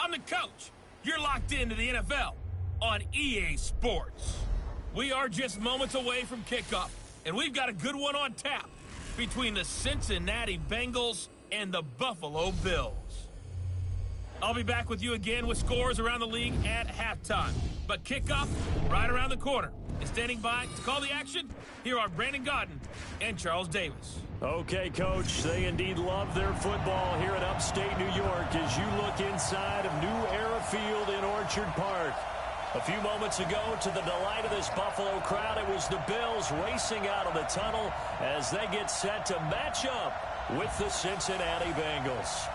I'm the coach. You're locked into the NFL on EA Sports. We are just moments away from kickoff, and we've got a good one on tap between the Cincinnati Bengals and the Buffalo Bills. I'll be back with you again with scores around the league at halftime. But kickoff right around the corner. And standing by to call the action, here are Brandon Godden and Charles Davis. Okay, Coach, they indeed love their football here in upstate New York as you look inside of New Era Field in Orchard Park. A few moments ago, to the delight of this Buffalo crowd, it was the Bills racing out of the tunnel as they get set to match up with the Cincinnati Bengals.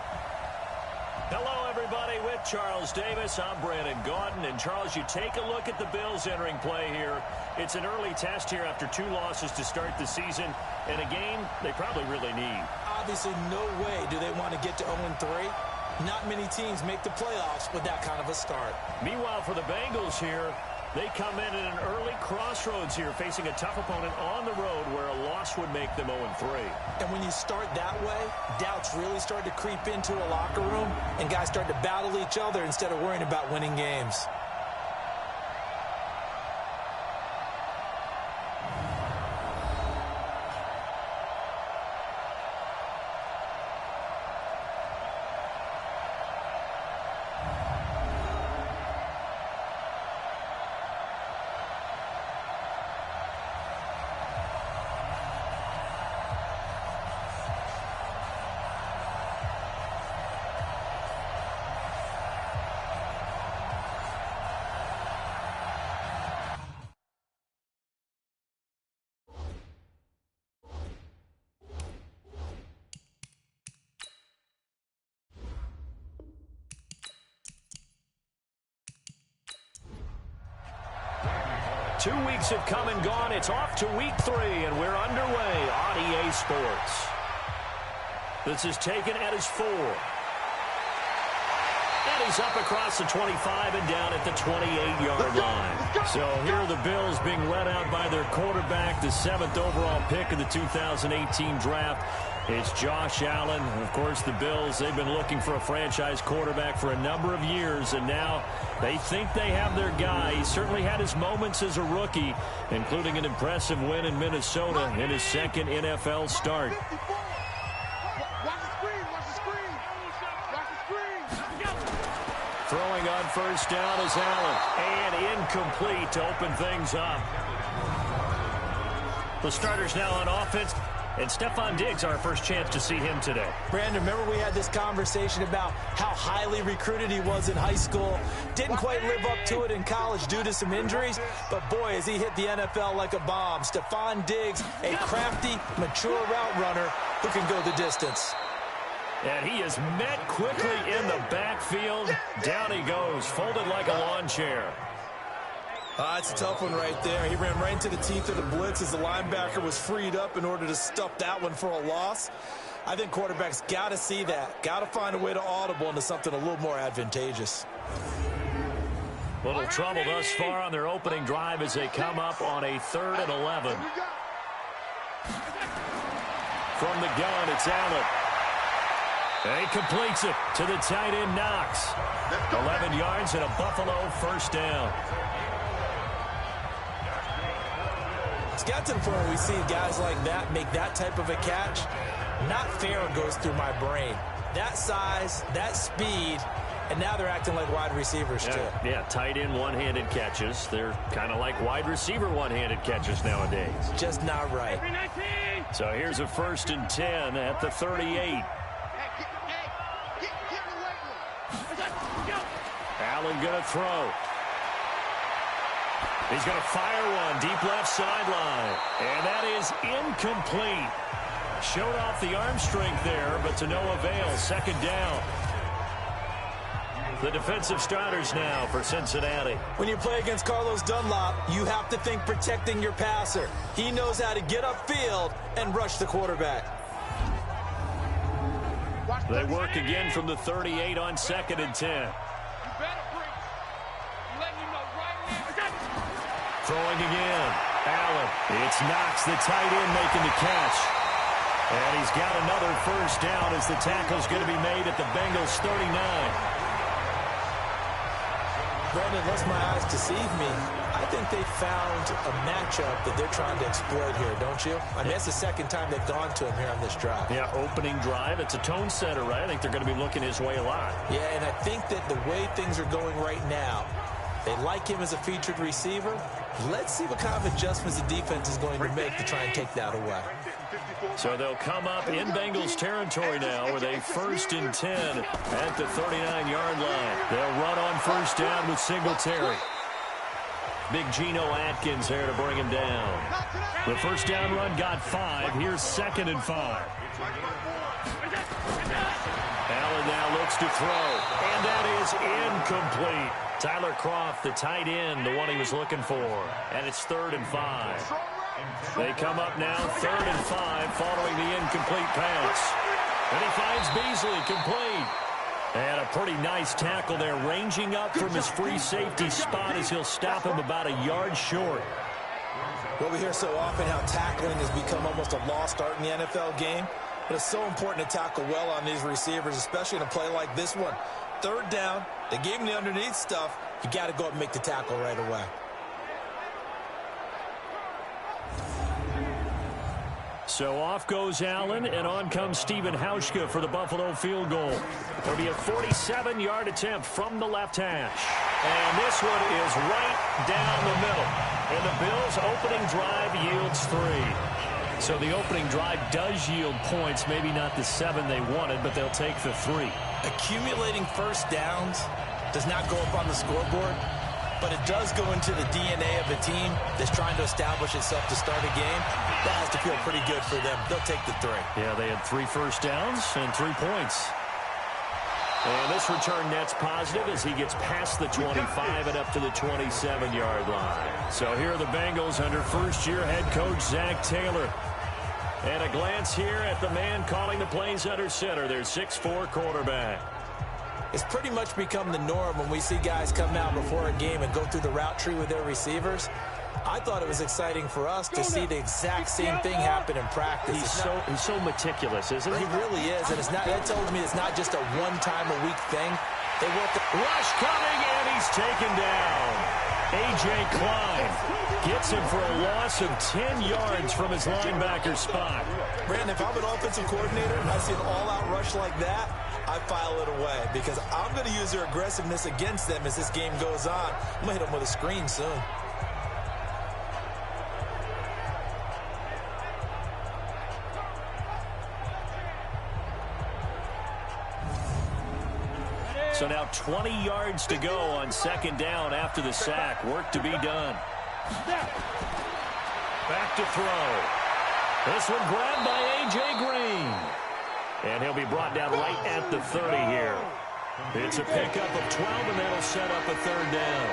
Hello, everybody, with Charles Davis. I'm Brandon Gaudin. And, Charles, you take a look at the Bills entering play here. It's an early test here after 2 losses to start the season, and a game they probably really need. Obviously, no way do they want to get to 0-3. Not many teams make the playoffs with that kind of a start. Meanwhile, for the Bengals here, they come in at an early crossroads here, facing a tough opponent on the road where a loss would make them 0-3. And when you start that way, doubts really start to creep into a locker room, and guys start to battle each other instead of worrying about winning games. Two weeks have come and gone. It's off to week 3, and we're underway on EA Sports. This is taken at his 4. And he's up across the 25 and down at the 28-yard line. So here are the Bills being led out by their quarterback, the 7th overall pick of the 2018 draft. It's Josh Allen. Of course, the Bills, they've been looking for a franchise quarterback for a number of years, and now they think they have their guy. He certainly had his moments as a rookie, including an impressive win in Minnesota in his 2nd NFL start. Throwing on first down is Allen, and incomplete to open things up. The starters now on offense. And Stephon Diggs, our first chance to see him today. Brandon, remember we had this conversation about how highly recruited he was in high school. Didn't quite live up to it in college due to some injuries. But, boy, has he hit the NFL like a bomb. Stephon Diggs, a crafty, mature route runner who can go the distance. And he is met quickly in the backfield. Down he goes, folded like a lawn chair. It's a tough one right there. He ran right into the teeth of the blitz as the linebacker was freed up in order to stuff that one for a loss. I think quarterbacks got to see that. Got to find a way to audible into something a little more advantageous. Little trouble thus far on their opening drive as they come up on a 3rd and 11. From the gun, it's Allen. And he completes it to the tight end, Knox. 11 yards and a Buffalo first down. It's got to the point where we see guys like that make that type of a catch. Not fair goes through my brain. That size, that speed, and now they're acting like wide receivers too. Yeah, tight end one-handed catches. They're kind of like wide receiver one-handed catches nowadays. Just not right. So here's a 1st and 10 at the 38. Allen going to throw. He's going to fire one deep left sideline. And that is incomplete. Showed off the arm strength there, but to no avail. 2nd down. The defensive starters now for Cincinnati. When you play against Carlos Dunlop, you have to think protecting your passer. He knows how to get upfield and rush the quarterback. They work again from the 38 on 2nd and 10. Throwing again. Allen. It's Knox, the tight end, making the catch. And he's got another first down as the tackle's going to be made at the Bengals 39. Brandon, unless my eyes deceive me, I think they found a matchup that they're trying to exploit here, don't you? I mean, that's the second time they've gone to him here on this drive. Yeah, opening drive. It's a tone setter, right? I think they're going to be looking his way a lot. Yeah, and I think that the way things are going right now, they like him as a featured receiver. Let's see what kind of adjustments the defense is going to make to try and take that away. So they'll come up in Bengals territory now with a 1st and 10 at the 39-yard line. They'll run on first down with Singletary. Big Geno Atkins there to bring him down. The first down run got 5. Here's 2nd and 5. Allen now looks to throw, and that is incomplete. Tyler Kroft, the tight end, the one he was looking for. And it's 3rd and 5. They come up now 3rd and 5 following the incomplete pass. And he finds Beasley complete. And a pretty nice tackle there, ranging up from his free safety spot as he'll stop him about a yard short. Well, we hear so often how tackling has become almost a lost art in the NFL game. But it's so important to tackle well on these receivers, especially in a play like this one. 3rd down, they gave him the underneath stuff. You got to go up and make the tackle right away. So off goes Allen, and on comes Stephen Hauschka for the Buffalo field goal. There'll be a 47-yard attempt from the left hash. And this one is right down the middle. And the Bills' opening drive yields 3. So the opening drive does yield points, maybe not the 7 they wanted, but they'll take the 3. Accumulating first downs does not go up on the scoreboard, but it does go into the DNA of a team that's trying to establish itself to start a game. That has to feel pretty good for them. They'll take the 3. Yeah, they had 3 first downs and 3 points. And this return net's positive as he gets past the 25 and up to the 27-yard line. So here are the Bengals under first-year head coach Zach Taylor. And a glance here at the man calling the plays under center, their 6'4" quarterback. It's pretty much become the norm when we see guys come out before a game and go through the route tree with their receivers. I thought it was exciting for us to see the exact same thing happen in practice. He's so meticulous, isn't he? He really is, and that tells me it's not just a one-time-a-week thing. They work the rush coming, and he's taken down. A.J. Klein gets him for a loss of 10 yards from his linebacker spot. Brandon, if I'm an offensive coordinator and I see an all-out rush like that, I file it away because I'm going to use their aggressiveness against them as this game goes on. I'm going to hit them with a screen soon. So now 20 yards to go on 2nd down after the sack. Work to be done. Back to throw. This one grabbed by A.J. Green. And he'll be brought down right at the 30 here. It's a pickup of 12, and that'll set up a 3rd down.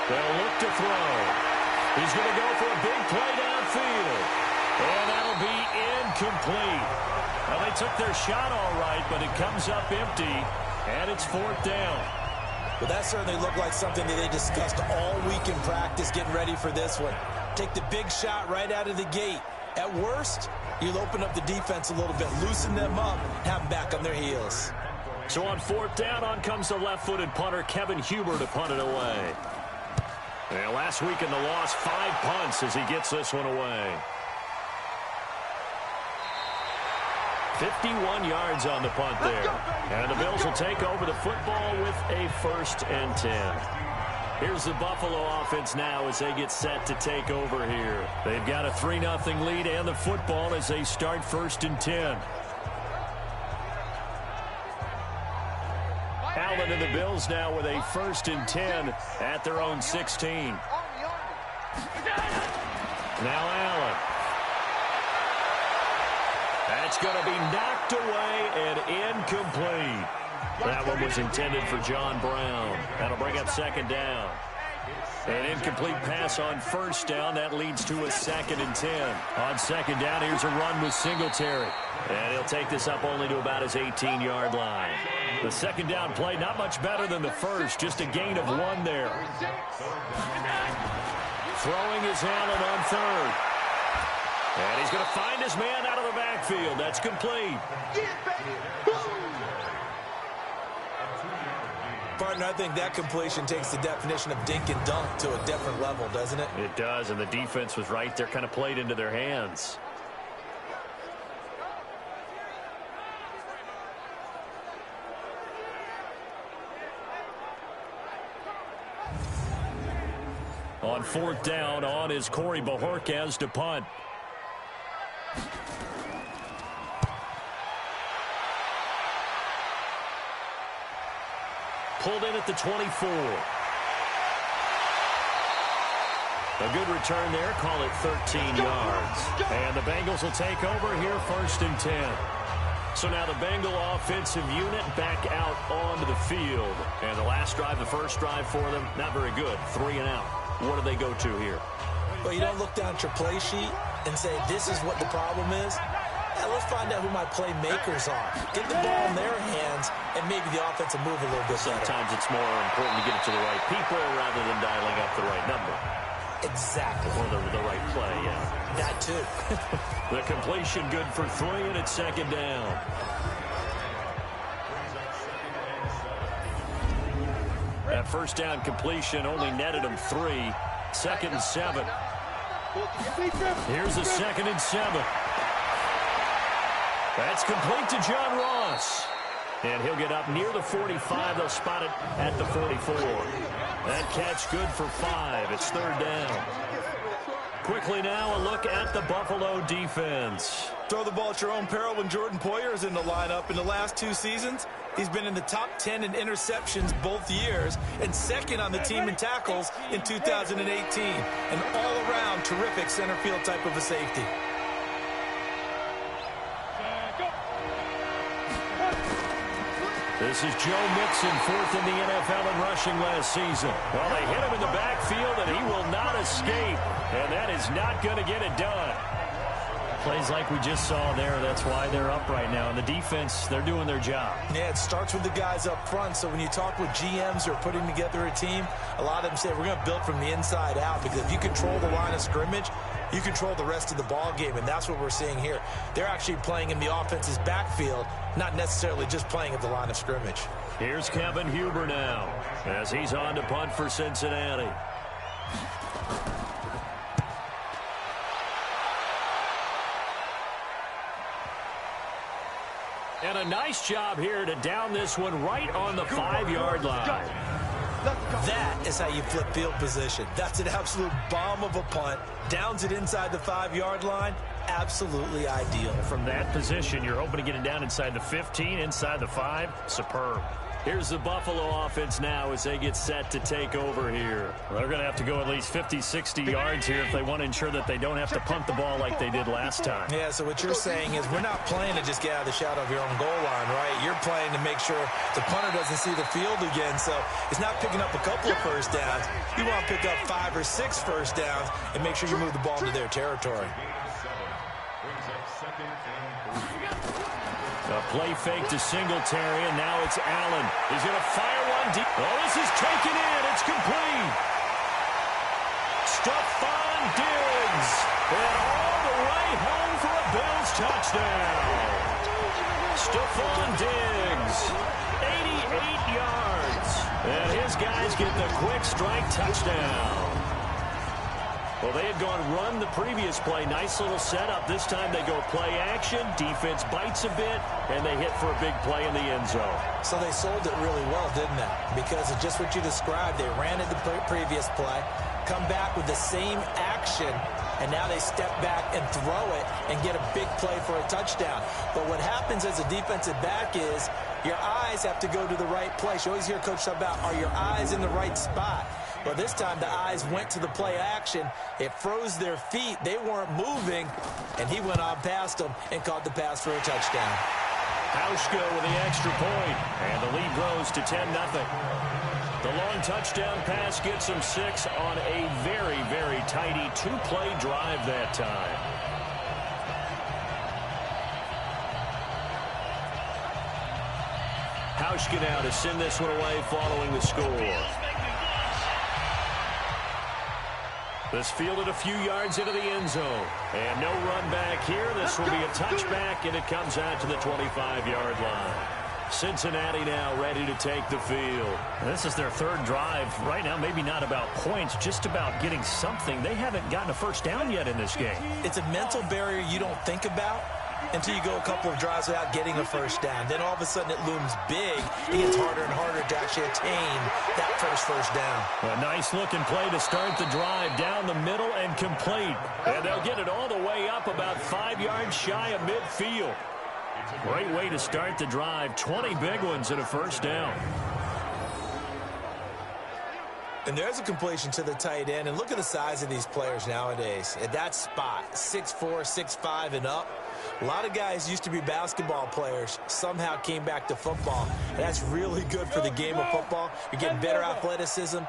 They'll look to throw. He's going to go for a big play downfield. And that'll be incomplete. Well, they took their shot all right, but it comes up empty, and it's 4th down. Well, that certainly looked like something that they discussed all week in practice, getting ready for this one. Take the big shot right out of the gate. At worst, you'll open up the defense a little bit, loosen them up, have them back on their heels. So on 4th down, on comes the left-footed punter, Kevin Huber, to punt it away. And last week in the loss, 5 punts as he gets this one away. 51 yards on the punt there. And the Bills will take over the football with a 1st and 10. Here's the Buffalo offense now as they get set to take over here. They've got a 3-0 lead and the football as they start 1st and 10. Allen and the Bills now with a 1st and 10 at their own 16. Now Allen. That's going to be knocked away and incomplete. That one was intended for John Brown. That'll bring up 2nd down. An incomplete pass on 1st down. That leads to a 2nd and 10. On 2nd down, here's a run with Singletary. And he'll take this up only to about his 18-yard line. The 2nd down play, not much better than the first. Just a gain of 1 there. Throwing is Allen on 3rd. And he's going to find his man out of the backfield. That's complete. Partner, I think that completion takes the definition of dink and dunk to a different level, doesn't it? It does, and the defense was right there, kind of played into their hands. On fourth down, on is Corey Bojorquez to punt. Pulled in at the 24. A good return there. Call it 13 yards. And the Bengals will take over here, 1st and 10. So now the Bengal offensive unit back out onto the field. And the last drive, the first drive for them, not very good. 3 and out. What do they go to here? Well, you don't look down at your play sheet and say, this is what the problem is. Yeah, let's find out who my playmakers are. Get the ball in their hands, and maybe the offense will move a little bit better. Sometimes it's more important to get it to the right people rather than dialing up the right number. Exactly. Or the right play, yeah. That too. The completion good for 3, and it's 2nd down. That first down completion only netted him 3. 2nd and 7. Here's a 2nd and 7. That's complete to John Ross. And he'll get up near the 45. They'll spot it at the 44. That catch good for 5. It's 3rd down. Quickly now, a look at the Buffalo defense. Throw the ball at your own peril when Jordan Poyer is in the lineup. In the last 2 seasons, he's been in the top 10 in interceptions both years and 2nd on the team in tackles in 2018. An all-around terrific center field type of a safety. This is Joe Mixon, 4th in the NFL in rushing last season. Well, they hit him in the backfield, and he will not escape. And that is not going to get it done. Plays like we just saw there. That's why they're up right now. And the defense, they're doing their job. Yeah, it starts with the guys up front. So when you talk with GMs who are putting together a team, a lot of them say, we're going to build from the inside out. Because if you control the line of scrimmage, you control the rest of the ball game, and that's what we're seeing here. They're actually playing in the offense's backfield, not necessarily just playing at the line of scrimmage. Here's Kevin Huber now as he's on to punt for Cincinnati. And a nice job here to down this one right on the 5-yard line. That is how you flip field position. That's an absolute bomb of a punt. Downs it inside the 5-yard line. Absolutely ideal. From that position, you're hoping to get it down inside the 15, inside the 5. Superb. Here's the Buffalo offense now as they get set to take over here. Well, they're going to have to go at least 50, 60 yards here if they want to ensure that they don't have to punt the ball like they did last time. Yeah, so what you're saying is we're not playing to just get out of the shadow of your own goal line, right? You're playing to make sure the punter doesn't see the field again. So it's not picking up a couple of first downs. You want to pick up 5 or 6 first downs and make sure you move the ball into their territory. A play fake to Singletary, and now it's Allen. He's going to fire one deep. Oh, this is taken in. It's complete. Stephon Diggs. And all the way home for a Bills touchdown. Stephon Diggs. 88 yards. And his guys get the quick strike touchdown. Well, they had gone run the previous play. Nice little setup. This time they go play action. Defense bites a bit, and they hit for a big play in the end zone. So they sold it really well, didn't they? Because of just what you described. They ran it the previous play, come back with the same action, and now they step back and throw it and get a big play for a touchdown. But what happens as a defensive back is your eyes have to go to the right place. You always hear Coach talk about, are your eyes in the right spot? Well, this time the eyes went to the play action. It froze their feet. They weren't moving, and he went on past them and caught the pass for a touchdown. Hauschka with the extra point, and the lead grows to 10-0. The long touchdown pass gets them 6 on a very, very tidy 2-play drive that time. Hauschka now to send this one away following the score. This fielded a few yards into the end zone. And no run back here. This will be a touchback, and it comes out to the 25-yard line. Cincinnati now ready to take the field. This is their third drive. Right now, maybe not about points, just about getting something. They haven't gotten a first down yet in this game. It's a mental barrier you don't think about until you go a couple of drives without getting a first down. Then all of a sudden it looms big. It gets harder and harder to actually attain that first down. A nice-looking play to start the drive down the middle and complete. And they'll get it all the way up about 5 yards shy of midfield. Great way to start the drive. 20 big ones and a first down. And there's a completion to the tight end. And look at the size of these players nowadays. At that spot, 6'4", 6'5", and up. A lot of guys used to be basketball players, somehow came back to football. And that's really good for the game of football. You're getting better athleticism,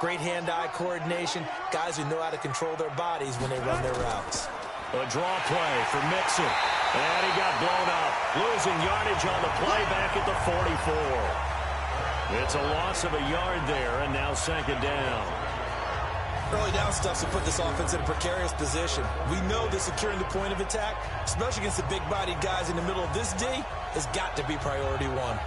great hand-eye coordination, guys who know how to control their bodies when they run their routes. A draw play for Mixon. And he got blown up. Losing yardage on the play back at the 44. It's a loss of a yard there, and now second down. Early down stuff to put this offense in a precarious position. We know that securing the point of attack, especially against the big-bodied guys in the middle of this D, has got to be priority one.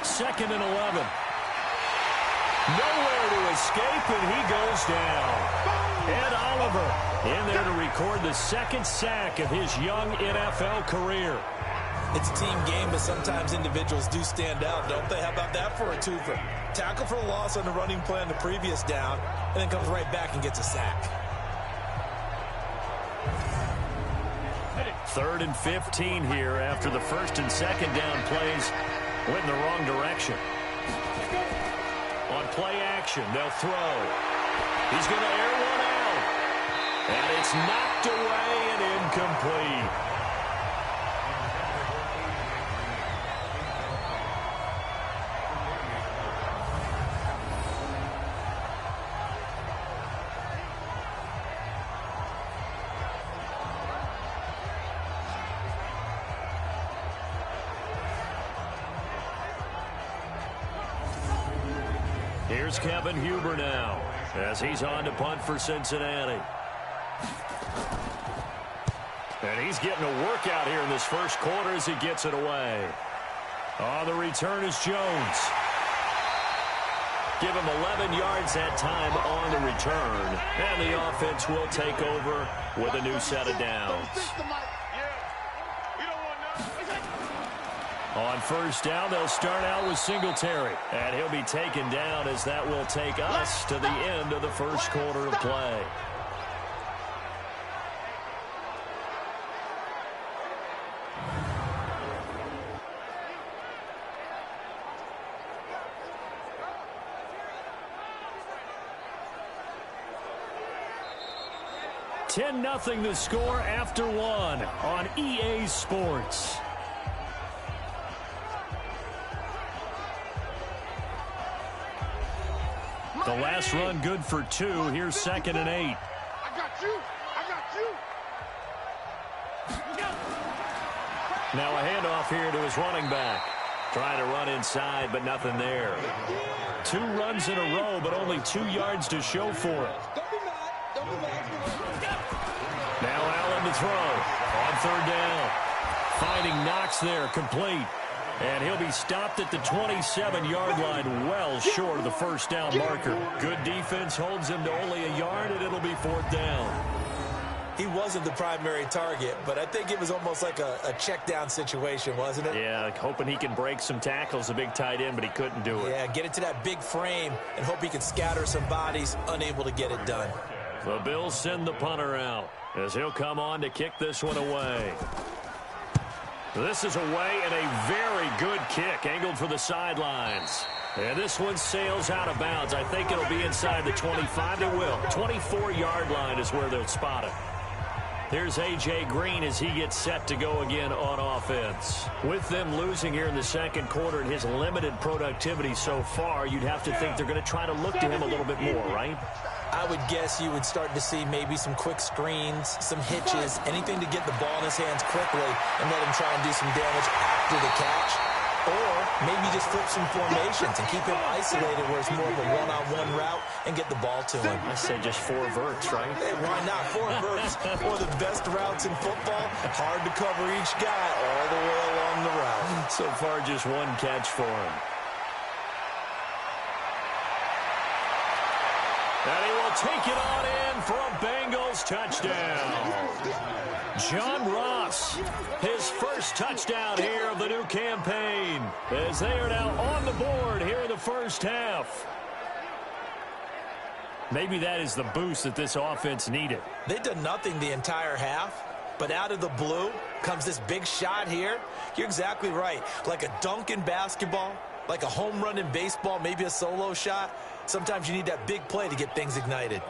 Second and 11. Nowhere to escape, and he goes down. Ed Oliver in there to record the second sack of his young NFL career. It's a team game, but sometimes individuals do stand out, don't they? How about that for a twofer? Tackle for a loss on the running play on the previous down, and then comes right back and gets a sack. 3rd and 15 here after the first and second down plays went in the wrong direction. On play action, they'll throw. He's going to air one out. And it's knocked away and incomplete. Here's Kevin Huber now as he's on to punt for Cincinnati. And he's getting a workout here in this first quarter as he gets it away. On the return is Jones. Give him 11 yards that time on the return. And the offense will take over with a new set of downs. On first down, they'll start out with Singletary. And he'll be taken down as that will take us to the end of the first quarter of play. $10-0 the score after one on EA Sports. The last run good for 2. Here's 2nd and 8. I got you. Now a handoff here to his running back. Trying to run inside, but nothing there. 2 runs in a row, but only 2 yards to show for it. Now Allen to throw on 3rd down. Finding Knox there, complete. And he'll be stopped at the 27-yard line, well short of the first down marker. Good defense holds him to only a yard, and it'll be 4th down. He wasn't the primary target, but I think it was almost like a check down situation, wasn't it? Yeah, like hoping he can break some tackles, a big tight end, but he couldn't do it. Yeah, get it to that big frame and hope he can scatter some bodies, unable to get it done. The Bills send the punter out as he'll come on to kick this one away. This is away and a very good kick, angled for the sidelines. And this one sails out of bounds. I think it'll be inside the 25. It will. 24-yard line is where they'll spot it. Here's A.J. Green as he gets set to go again on offense. With them losing here in the second quarter and his limited productivity so far, you'd have to think they're going to try to look to him a little bit more, right? I would guess you would start to see maybe some quick screens, some hitches, anything to get the ball in his hands quickly and let him try and do some damage after the catch. Or maybe just flip some formations and keep him isolated where it's more of a one-on-one route and get the ball to him. I say just 4 verts, right? Hey, why not? 4 verts, one of the best routes in football. Hard to cover each guy all the way along the route. So far, just 1 catch for him. And he will take it on in for a Bengals touchdown. John Ross, his first touchdown here of the new campaign, as they are now on the board here in the first half. Maybe that is the boost that this offense needed. They've done nothing the entire half, but out of the blue comes this big shot here. You're exactly right. Like a dunk in basketball, like a home run in baseball, maybe a solo shot. Sometimes you need that big play to get things ignited.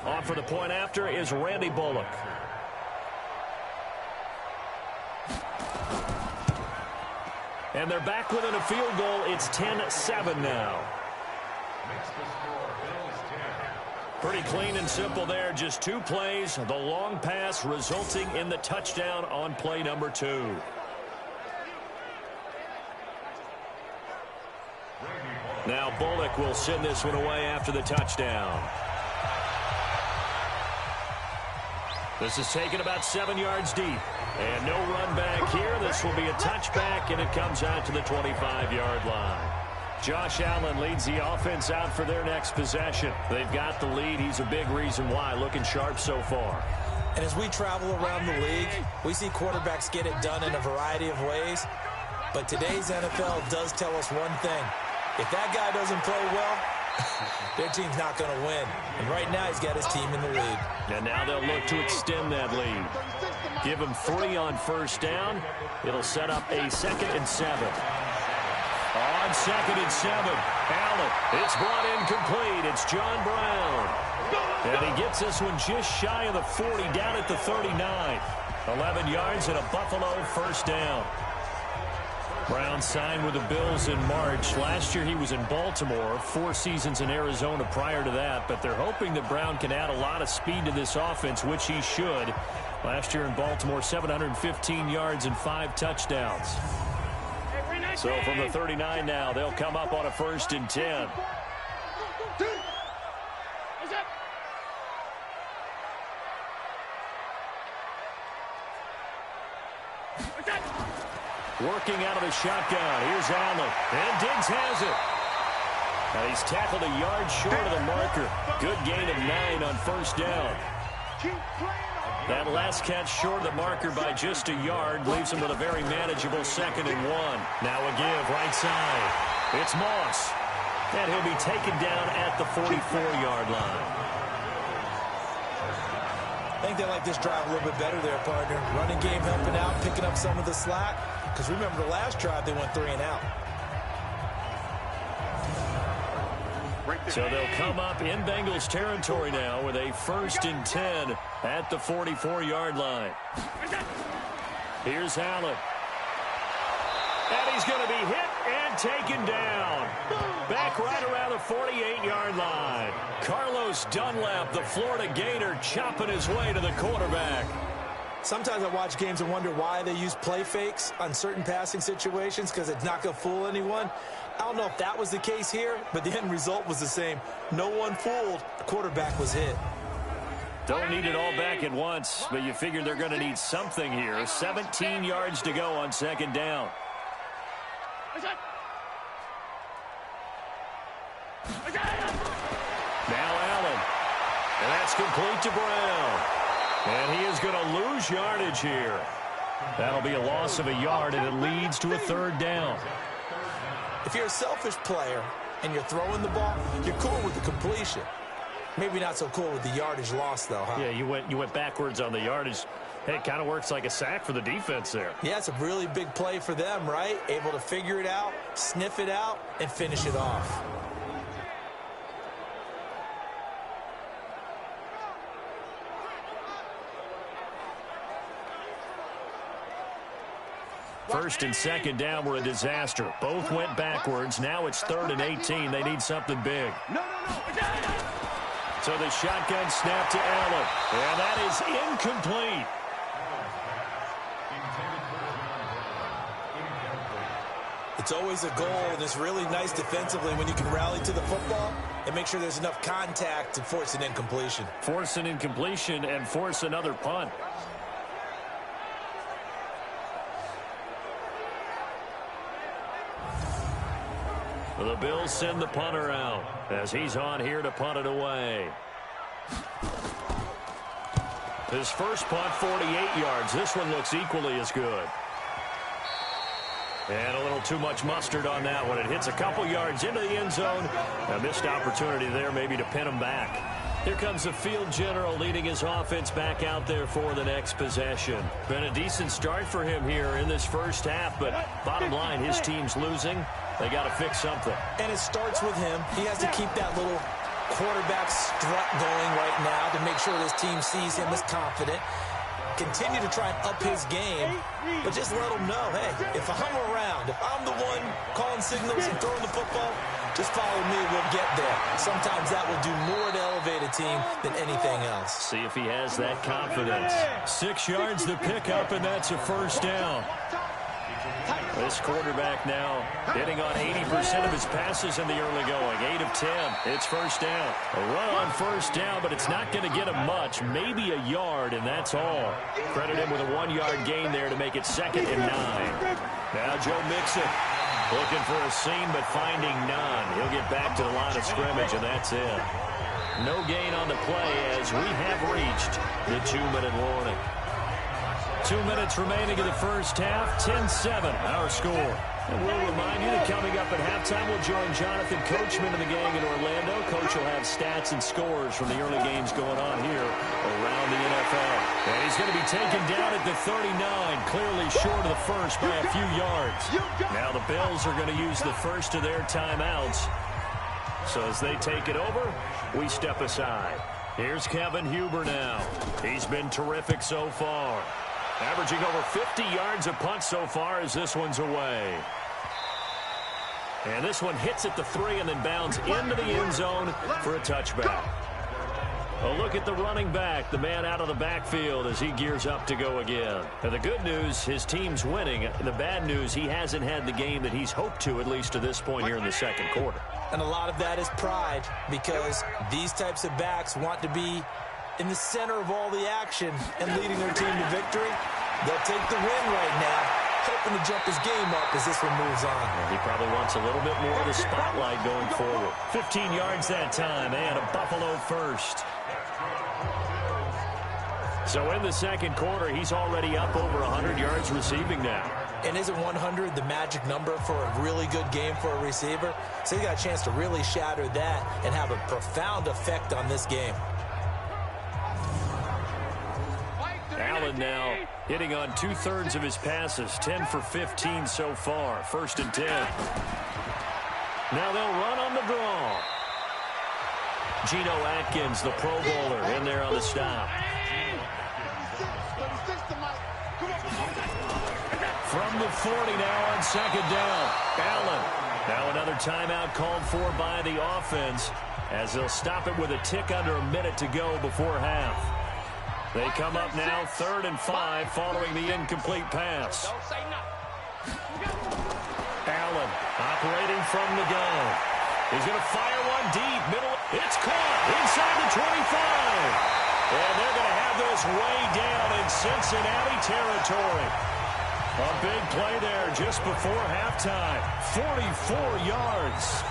On for the point after is Randy Bullock. And they're back within a field goal. It's 10-7 now. Pretty clean and simple there. Just 2 plays. The long pass resulting in the touchdown on play number 2. Now Bullock will send this one away after the touchdown. This is taken about 7 yards deep. And no run back here. This will be a touchback, and it comes out to the 25-yard line. Josh Allen leads the offense out for their next possession. They've got the lead. He's a big reason why. Looking sharp so far. And as we travel around the league, we see quarterbacks get it done in a variety of ways. But today's NFL does tell us one thing. If that guy doesn't play well, their team's not going to win. And right now, he's got his team in the lead. And now they'll look to extend that lead. Give him 3 on first down. It'll set up a 2nd and 7. On 2nd and 7, Allen. It's brought in complete. It's John Brown. And he gets this one just shy of the 40, down at the 39. 11 yards and a Buffalo first down. Brown signed with the Bills in March. Last year he was in Baltimore, 4 seasons in Arizona prior to that, but they're hoping that Brown can add a lot of speed to this offense, which he should. Last year in Baltimore, 715 yards and 5 touchdowns. So from the 39 now, they'll come up on a 1st and 10. Working out of the shotgun. Here's Allen. And Diggs has it. Now he's tackled a yard short of the marker. Good gain of 9 on first down. That last catch short of the marker by just a yard leaves him with a very manageable 2nd and 1. Now a give right side. It's Moss. And he'll be taken down at the 44-yard line. I think they like this drive a little bit better there, partner. Running game helping out, picking up some of the slack. Because remember the last drive, they went 3 and out. So they'll come up in Bengals territory now with a 1st and 10 at the 44-yard line. Here's Allen. And he's going to be hit and taken down. Back right around the 48-yard line. Carlos Dunlap, the Florida Gator, chopping his way to the quarterback. Sometimes I watch games and wonder why they use play fakes on certain passing situations because it's not going to fool anyone. I don't know if that was the case here, but the end result was the same. No one fooled. The quarterback was hit. Don't need it all back at once, but you figure they're going to need something here. 17 yards to go on 2nd down. Now Allen. And that's complete to Brown. And he is going to lose yardage here. That'll be a loss of a yard, and it leads to a 3rd down. If you're a selfish player and you're throwing the ball, you're cool with the completion. Maybe not so cool with the yardage loss, though, huh? Yeah, you went backwards on the yardage. Hey, it kind of works like a sack for the defense there. Yeah, it's a really big play for them, right? Able to figure it out, sniff it out, and finish it off. First and 2nd down were a disaster. Both went backwards. Now it's 3rd and 18. They need something big. So the shotgun snap to Allen. And that is incomplete. It's always a goal, and it's really nice defensively when you can rally to the football and make sure there's enough contact to force an incompletion. Force an incompletion and force another punt. The Bills send the punter out as he's on here to punt it away. His first punt, 48 yards. This one looks equally as good. And a little too much mustard on that one. It hits a couple yards into the end zone. A missed opportunity there maybe to pin him back. Here comes the field general leading his offense back out there for the next possession. Been a decent start for him here in this first half, but bottom line, his team's losing. They got to fix something. And it starts with him. He has to keep that little quarterback strut going right now to make sure this team sees him as confident. Continue to try and up his game, but just let him know, hey, if I'm around, if I'm the one calling signals and throwing the football, just follow me, we'll get there. Sometimes that will do more to elevate a team than anything else. See if he has that confidence. 6 yards to pick up, and that's a first down. This quarterback now hitting on 80% of his passes in the early going. 8 of 10. It's first down. A run on first down, but it's not going to get him much. Maybe a yard, and that's all. Credit him with a 1-yard gain there to make it 2nd and 9. Now Joe Mixon looking for a seam, but finding none. He'll get back to the line of scrimmage, and that's it. No gain on the play as we have reached the 2-minute warning. 2 minutes remaining in the first half. 10-7, our score. And we'll remind you that coming up at halftime, we'll join Jonathan Coachman and the gang in Orlando. Coach will have stats and scores from the early games going on here around the NFL. And he's going to be taken down at the 39, clearly short of the first by a few yards. Now the Bills are going to use the first of their timeouts. So as they take it over, we step aside. Here's Kevin Huber now. He's been terrific so far. Averaging over 50 yards a punt so far as this one's away. And this one hits at the 3 and then bounds into the end zone for a touchback. A look at the running back, the man out of the backfield as he gears up to go again. And the good news, his team's winning. The bad news, he hasn't had the game that he's hoped to, at least to this point here in the second quarter. And a lot of that is pride, because these types of backs want to be in the center of all the action and leading their team to victory. They'll take the win right now, hoping to jump his game up as this one moves on. Well, he probably wants a little bit more of the spotlight going forward. 15 yards that time, and a Buffalo first. So in the second quarter, he's already up over 100 yards receiving now. And isn't 100 the magic number for a really good game for a receiver? So he got a chance to really shatter that and have a profound effect on this game. Allen now hitting on 2/3 of his passes, 10 for 15 so far. 1st and 10. Now they'll run on the draw. Geno Atkins, the Pro Bowler, in there on the stop. From the 40 now on 2nd down. Allen. Now another timeout called for by the offense as they'll stop it with a tick under a minute to go before half. They come up now 3rd and 5 following the incomplete pass. Allen operating from the gun. He's going to fire one deep. Middle. It's caught inside the 25. And they're going to have this way down in Cincinnati territory. A big play there just before halftime. 44 yards.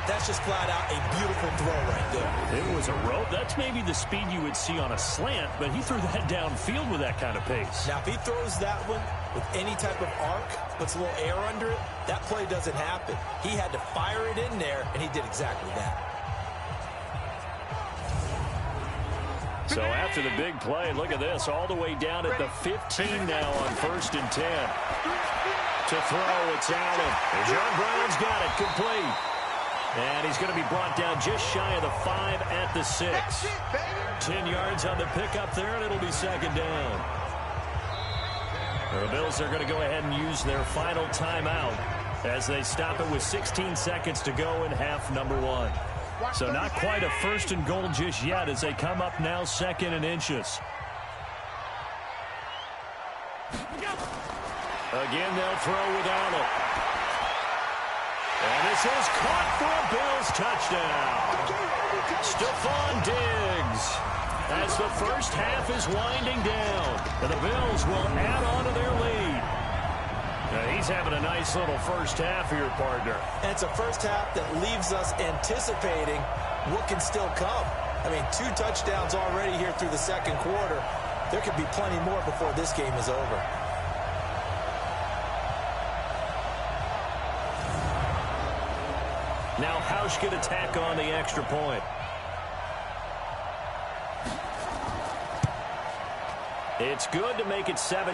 That's just flat out a beautiful throw right there. It was a rope. That's maybe the speed you would see on a slant, but he threw that downfield with that kind of pace. Now, if he throws that one with any type of arc, puts a little air under it, that play doesn't happen. He had to fire it in there, and he did exactly that. So after the big play, look at this, all the way down at the 15 now on 1st and 10. To throw, it's Allen. And John Brown's got it, complete. And he's going to be brought down just shy of the 5 at the 6. 10 yards on the pickup there, and it'll be 2nd down. The Bills are going to go ahead and use their final timeout as they stop it with 16 seconds to go in half number 1. So not quite a 1st and goal just yet as they come up now 2nd and inches. Again, they'll throw with Allen. And this is caught for a Bills touchdown. Stephon Diggs, as the first half is winding down, and the Bills will add on to their lead. Now, he's having a nice little first half here, partner. And it's a first half that leaves us anticipating what can still come. I mean, 2 touchdowns already here through the second quarter. There could be plenty more before this game is over. Now Hausch could attack on the extra point. It's good to make it 17-7.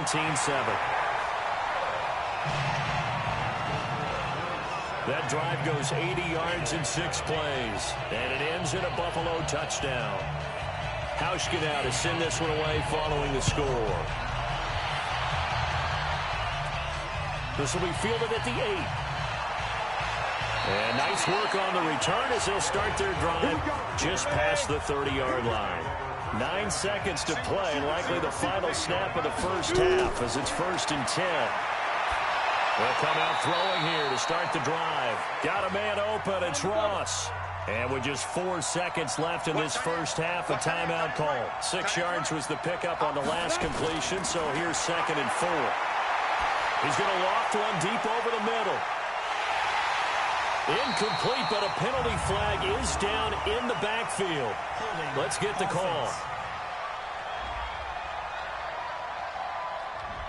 That drive goes 80 yards in 6 plays, and it ends in a Buffalo touchdown. Hausch get out to send this one away following the score. This will be fielded at the 8. And nice work on the return as they'll start their drive just past the 30-yard line. 9 seconds to play, likely the final snap of the first half as it's 1st and 10. They'll come out throwing here to start the drive. Got a man open, it's Ross. And with just 4 seconds left in this first half, a timeout call. 6 yards was the pickup on the last completion, so here's 2nd and 4. He's going to loft one deep over the middle. Incomplete, but a penalty flag is down in the backfield. Let's get the call.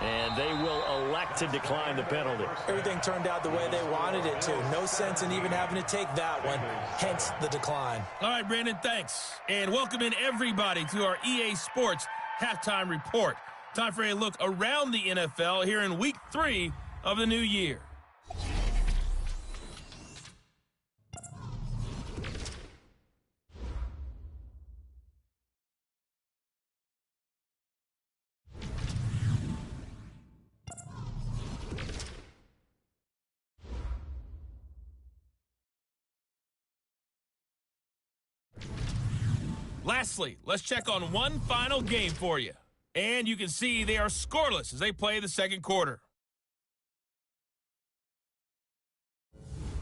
And they will elect to decline the penalty. Everything turned out the way they wanted it to. No sense in even having to take that one, hence the decline. All right, Brandon, thanks. And welcome in everybody to our EA Sports Halftime Report. Time for a look around the NFL here in Week 3 of the new year. Lastly, let's check on one final game for you. And you can see they are scoreless as they play the second quarter.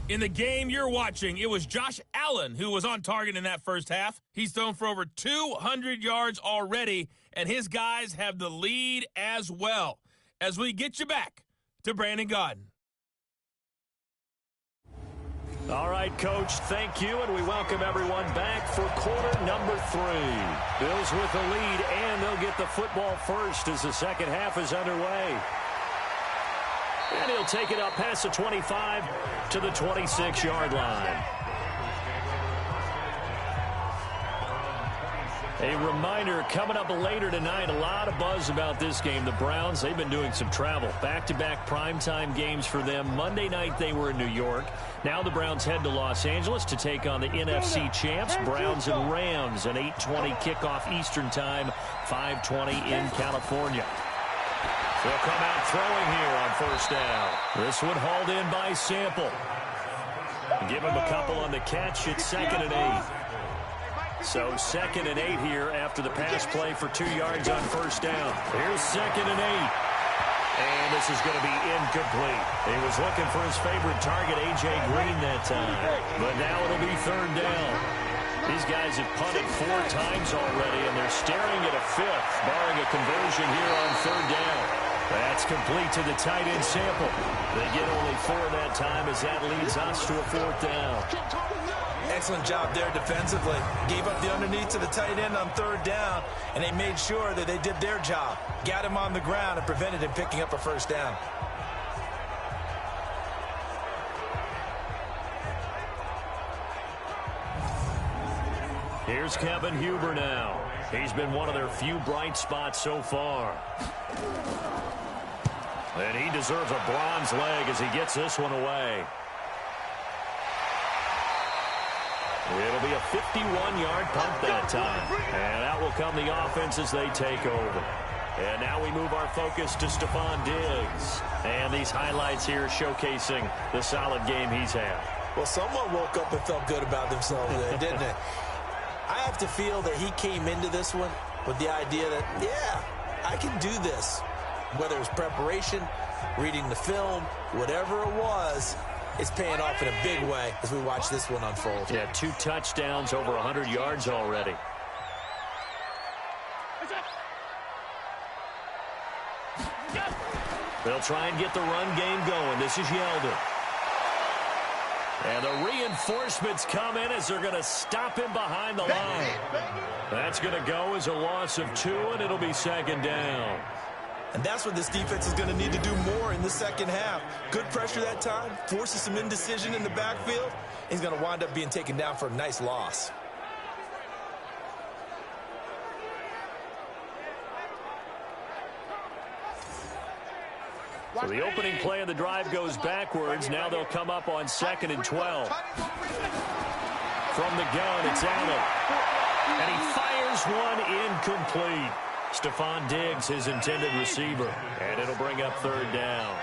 In the game you're watching, it was Josh Allen who was on target in that first half. He's thrown for over 200 yards already, and his guys have the lead as well. As we get you back to Brandon Gaudin. All right, Coach, thank you, and we welcome everyone back for quarter number 3. Bills with the lead, and they'll get the football first as the second half is underway. And he'll take it up past the 25 to the 26-yard line. A reminder, coming up later tonight, a lot of buzz about this game. The Browns, they've been doing some travel. Back-to-back primetime games for them. Monday night they were in New York. Now the Browns head to Los Angeles to take on the NFC champs, Browns and Rams, an 8:20 kickoff Eastern time, 5:20 in California. They'll come out throwing here on first down. This one hauled in by Sample. Give him a couple on the catch. It's 2nd and 8. So 2nd and 8 here after the pass play for 2 yards on first down. Here's 2nd and 8. And this is going to be incomplete. He was looking for his favorite target, A.J. Green, that time. But now it'll be 3rd down. These guys have punted 4 times already, and they're staring at a 5th, barring a conversion here on 3rd down. That's complete to the tight end Sample. They get only 4 that time as that leads us to a 4th down. Excellent job there defensively. Gave up the underneath to the tight end on 3rd down, and they made sure that they did their job. Got him on the ground and prevented him picking up a 1st down. Here's Kevin Huber now. He's been one of their few bright spots so far. And he deserves a bronze leg as he gets this one away. It'll be a 51-yard punt that time. And out will come the offense as they take over. And now we move our focus to Stephon Diggs. And these highlights here showcasing the solid game he's had. Well, someone woke up and felt good about themselves there, didn't they? I have to feel that he came into this one with the idea that, yeah, I can do this. Whether it's preparation, reading the film, whatever it was, it's paying off in a big way as we watch this one unfold. Yeah, 2 touchdowns, over 100 yards already. They'll try and get the run game going. This is Yeldon. And the reinforcements come in as they're going to stop him behind the line. That's going to go as a loss of 2, and it'll be second down. And that's what this defense is going to need to do more in the second half. Good pressure that time, forces some indecision in the backfield. He's going to wind up being taken down for a nice loss. So the opening play of the drive goes backwards. Now they'll come up on 2nd and 12. From the gun, it's Allen. And he fires one incomplete. Stephon Diggs, his intended receiver. And it'll bring up 3rd down.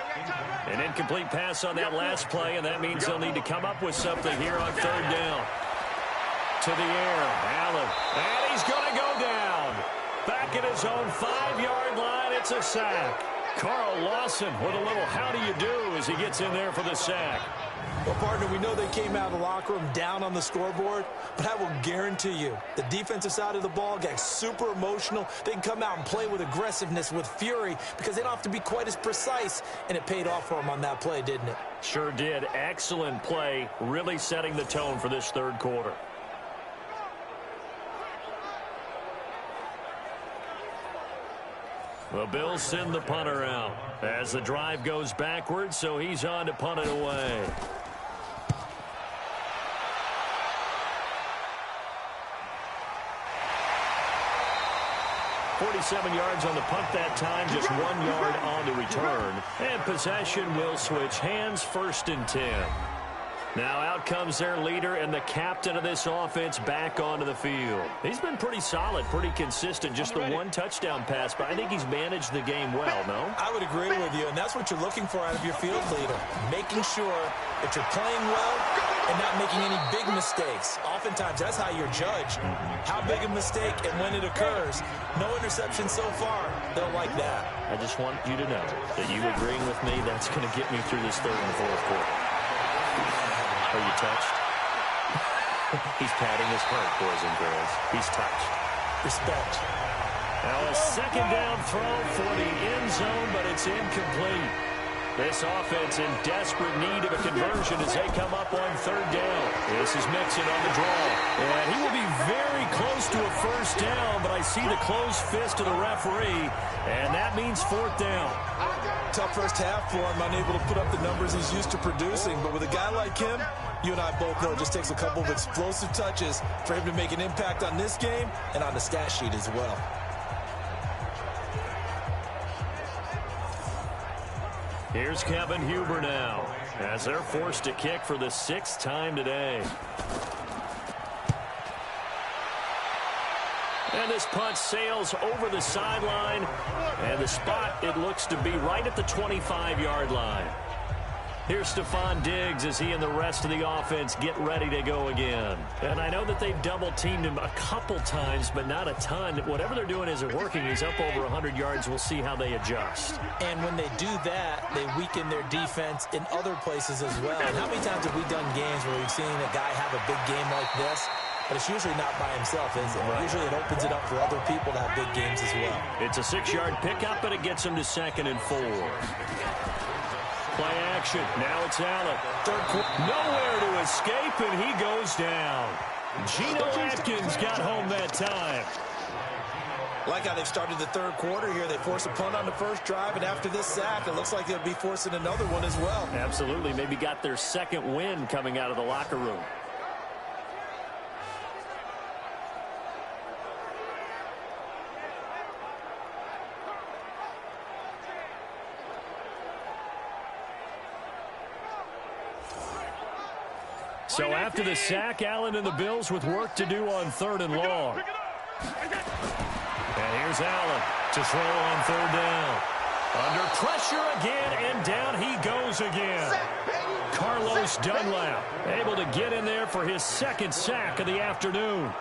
An incomplete pass on that last play, and that means they'll need to come up with something here on 3rd down. To the air, Allen. And he's going to go down. Back at his own 5-yard line, it's a sack. Carl Lawson with a little how do you do as he gets in there for the sack. Well, partner, we know they came out of the locker room down on the scoreboard, but I will guarantee you the defensive side of the ball got super emotional. They can come out and play with aggressiveness, with fury, because they don't have to be quite as precise, and it paid off for them on that play, didn't it? Sure did. Excellent play, really setting the tone for this 3rd quarter. The Bills send the punter out as the drive goes backwards, so he's on to punt it away. "47 yards on the punt that time, just 1 yard on the return. And possession will switch hands, 1st and 10. Now out comes their leader and the captain of this offense back onto the field. He's been pretty solid, pretty consistent, just the 1 touchdown pass, but I think he's managed the game well, no? I would agree with you, and that's what you're looking for out of your field leader, making sure that you're playing well and not making any big mistakes. Oftentimes, that's how you're judged. How big a mistake and when it occurs. No interception so far. They'll like that. I just want you to know that you agreeing with me, that's going to get me through this 3rd and 4th quarter. Are you touched? He's patting his heart, boys and girls. He's touched. Respect. Now a 2nd down throw for the end zone, but it's incomplete. This offense in desperate need of a conversion as they come up on 3rd down. This is Mixon on the draw. And he will be very close to a 1st down, but I see the closed fist of the referee, and that means 4th down. Tough first half for him, unable to put up the numbers he's used to producing. But with a guy like him, you and I both know it just takes a couple of explosive touches for him to make an impact on this game and on the stat sheet as well. Here's Kevin Huber now as they're forced to kick for the 6th time today. And this punt sails over the sideline, and the spot, it looks to be right at the 25-yard line. Here's Stephon Diggs as he and the rest of the offense get ready to go again. And I know that they've double-teamed him a couple times, but not a ton. Whatever they're doing isn't working. He's up over 100 yards. We'll see how they adjust. And when they do that, they weaken their defense in other places as well. And how many times have we done games where we've seen a guy have a big game like this? But it's usually not by himself, is it? Right. Usually it opens it up for other people to have big games as well. It's a 6-yard pickup, but it gets him to 2nd and 4. Play action. Now it's Allen. 3rd quarter. Nowhere to escape, and he goes down. Geno Atkins got home that time. Like how they've started the 3rd quarter here. They force a punt on the first drive, and after this sack, it looks like they'll be forcing another one as well. Absolutely. Maybe got their 2nd win coming out of the locker room. So after the sack, Allen and the Bills with work to do on 3rd and long. And here's Allen to throw on 3rd down. Under pressure again, and down he goes again. Carlos Dunlap able to get in there for his 2nd sack of the afternoon.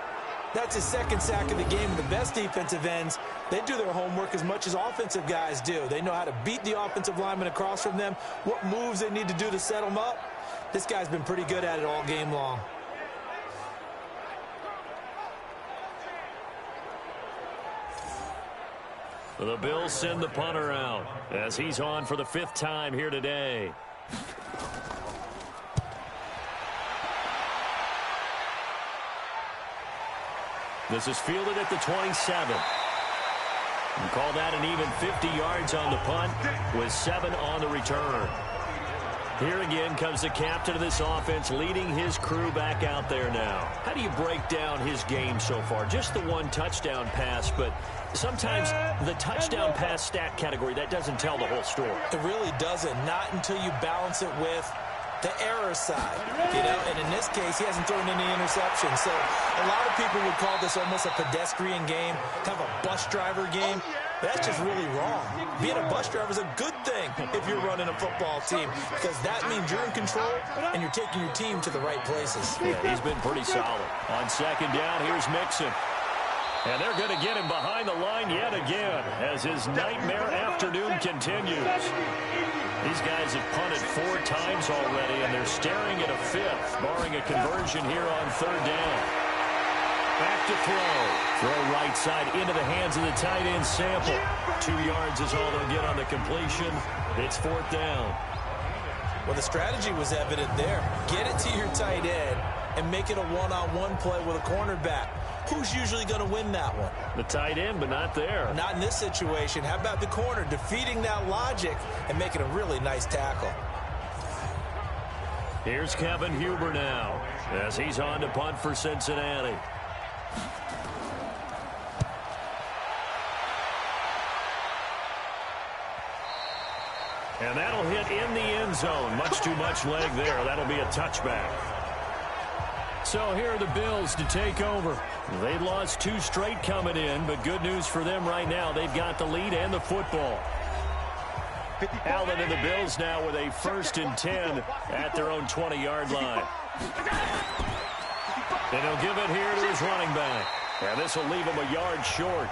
That's his 2nd sack of the game. And the best defensive ends, they do their homework as much as offensive guys do. They know how to beat the offensive lineman across from them, what moves they need to do to set them up. This guy's been pretty good at it all game long. The Bills send the punter out as he's on for the 5th time here today. This is fielded at the 27. You call that an even 50 yards on the punt with 7 on the return. Here again comes the captain of this offense leading his crew back out there now. How do you break down his game so far? Just the 1 touchdown pass, but sometimes the touchdown pass stat category, that doesn't tell the whole story. It really doesn't, not until you balance it with the error side, and in this case, he hasn't thrown any interceptions. So a lot of people would call this almost a pedestrian game, kind of a bus driver game. That's just really wrong. Being a bus driver is a good thing if you're running a football team, because that means you're in control and you're taking your team to the right places. Yeah, he's been pretty solid. On 2nd down, here's Mixon. And they're going to get him behind the line yet again as his nightmare afternoon continues. These guys have punted 4 times already, and they're staring at a 5th, barring a conversion here on 3rd down. Back to throw. Throw right side into the hands of the tight end Sample. 2 yards is all they'll get on the completion. It's 4th down. Well, the strategy was evident there. Get it to your tight end and make it a one-on-one play with a cornerback. Who's usually going to win that one? The tight end, but not there. Not in this situation. How about the corner defeating that logic and making a really nice tackle? Here's Kevin Huber now as he's on to punt for Cincinnati. And that'll hit in the end zone. Much too much leg there. That'll be a touchback. So here are the Bills to take over. They lost 2 straight coming in, but good news for them right now. They've got the lead and the football. Allen and the Bills now with a 1st and 10 at their own 20-yard line. And he'll give it here to his running back. And this will leave him a yard short.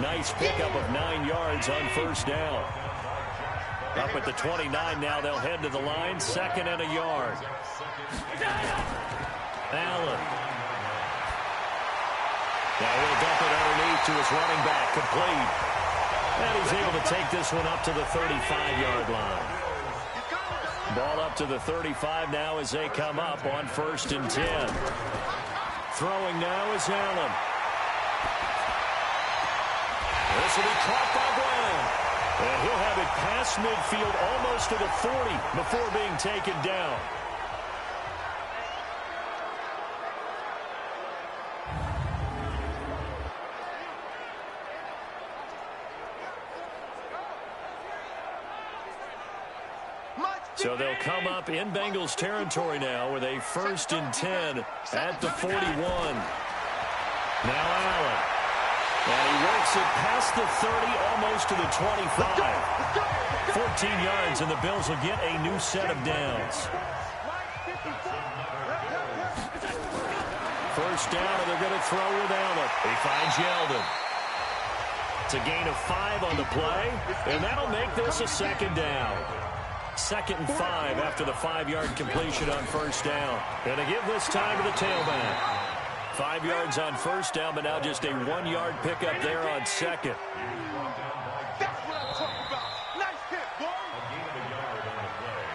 Nice pickup of 9 yards on 1st down. Up at the 29 now, they'll head to the line. 2nd and a yard. Allen. Now he'll dump it underneath to his running back. Complete. And he's able to take this one up to the 35-yard line. Ball up to the 35 now as they come up on 1st and 10. Throwing now is Allen. This will be caught by Brown. And he'll have it past midfield almost to the 40 before being taken down. So they'll come up in Bengals territory now with a 1st and 10 at the 41. Now Allen. And he works it past the 30, almost to the 25. 14 yards, and the Bills will get a new set of downs. 1st down, and they're going to throw with Allen. He finds Yeldon. It's a gain of 5 on the play, and that'll make this a 2nd down. 2nd and 5 after the 5-yard completion on 1st down. Going to give this time to the tailback. 5 yards on 1st down, but now just a 1-yard pickup there on 2nd.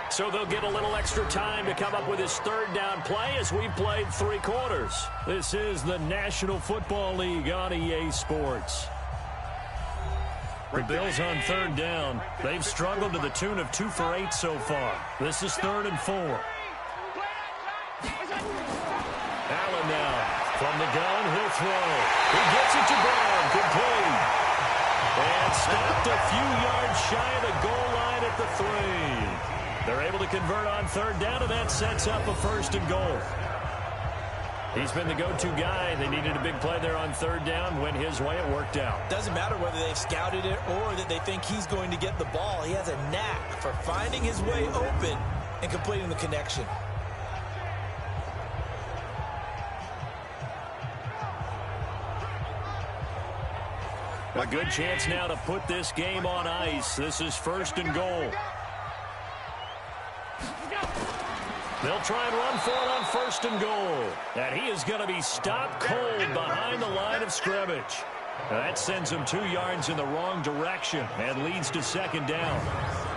So they'll get a little extra time to come up with his 3rd down play as we've played 3 quarters. This is the National Football League on EA Sports. The Bills on 3rd down. They've struggled to the tune of 2 for 8 so far. This is 3rd and 4. Allen now. From the gun, he'll throw. He gets it to Brown. Complete. And stopped a few yards shy of the goal line at the 3. They're able to convert on 3rd down, and that sets up a 1st and goal. He's been the go-to guy. They needed a big play there on 3rd down. Went his way. It worked out. Doesn't matter whether they've scouted it or that they think he's going to get the ball. He has a knack for finding his way open and completing the connection. A good chance now to put this game on ice. This is 1st and goal. They'll try and run for it on 1st and goal. And he is going to be stopped cold behind the line of scrimmage. That sends him 2 yards in the wrong direction and leads to 2nd down.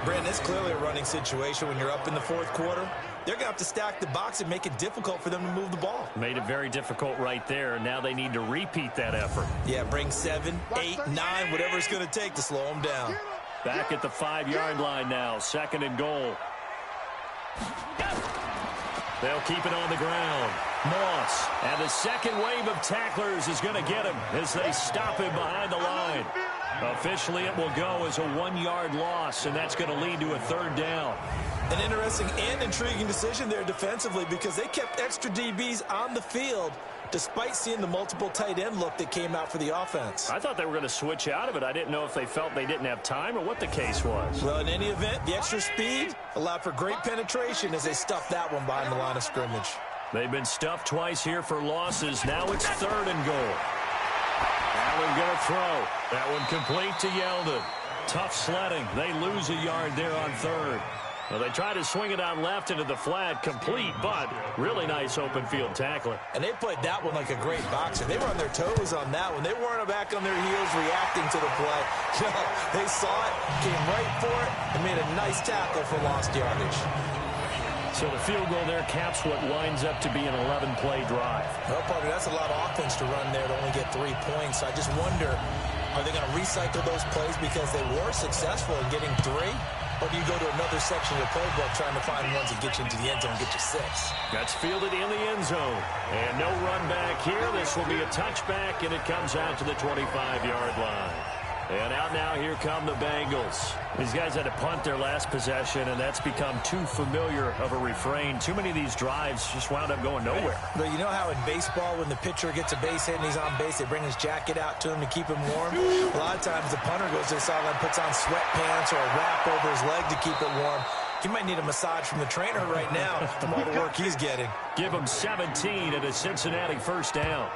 Brandon, it's clearly a running situation when you're up in the 4th quarter. They're going to have to stack the box and make it difficult for them to move the ball. Made it very difficult right there. Now they need to repeat that effort. Yeah, bring 7, 8, 9, whatever it's going to take to slow them down. Back at the 5-yard line now, 2nd and goal. They'll keep it on the ground. Moss, and the second wave of tacklers is going to get him as they stop him behind the line. Officially, it will go as a 1-yard loss, and that's going to lead to a 3rd down. An interesting and intriguing decision there defensively because they kept extra DBs on the field despite seeing the multiple tight end look that came out for the offense. I thought they were going to switch out of it. I didn't know if they felt they didn't have time or what the case was. Well, in any event, the extra speed allowed for great penetration as they stuffed that one behind the line of scrimmage. They've been stuffed twice here for losses. Now it's 3rd and goal. Allen going to throw. That one complete to Yeldon. Tough sledding. They lose a yard there on 3rd. Well, they try to swing it out left into the flat, complete, but really nice open field tackling. And they played that one like a great boxer. They were on their toes on that one. They weren't back on their heels reacting to the play. No, they saw it, came right for it, and made a nice tackle for lost yardage. So the field goal there caps what winds up to be an 11-play drive. Well, partner, that's a lot of offense to run there to only get 3 points. I just wonder, are they going to recycle those plays because they were successful in getting 3? Or do you go to another section of the playbook trying to find ones that get you into the end zone and get you 6? That's fielded in the end zone. And no run back here. This will be a touchback, and it comes out to the 25-yard line. And out now, here come the Bengals. These guys had to punt their last possession, and that's become too familiar of a refrain. Too many of these drives just wound up going nowhere. But you know how in baseball, when the pitcher gets a base hit and he's on base, they bring his jacket out to him to keep him warm? A lot of times the punter goes to the sideline, puts on sweatpants or a wrap over his leg to keep it warm. He might need a massage from the trainer right now from all the work he's getting. Give him 17 at a Cincinnati 1st down.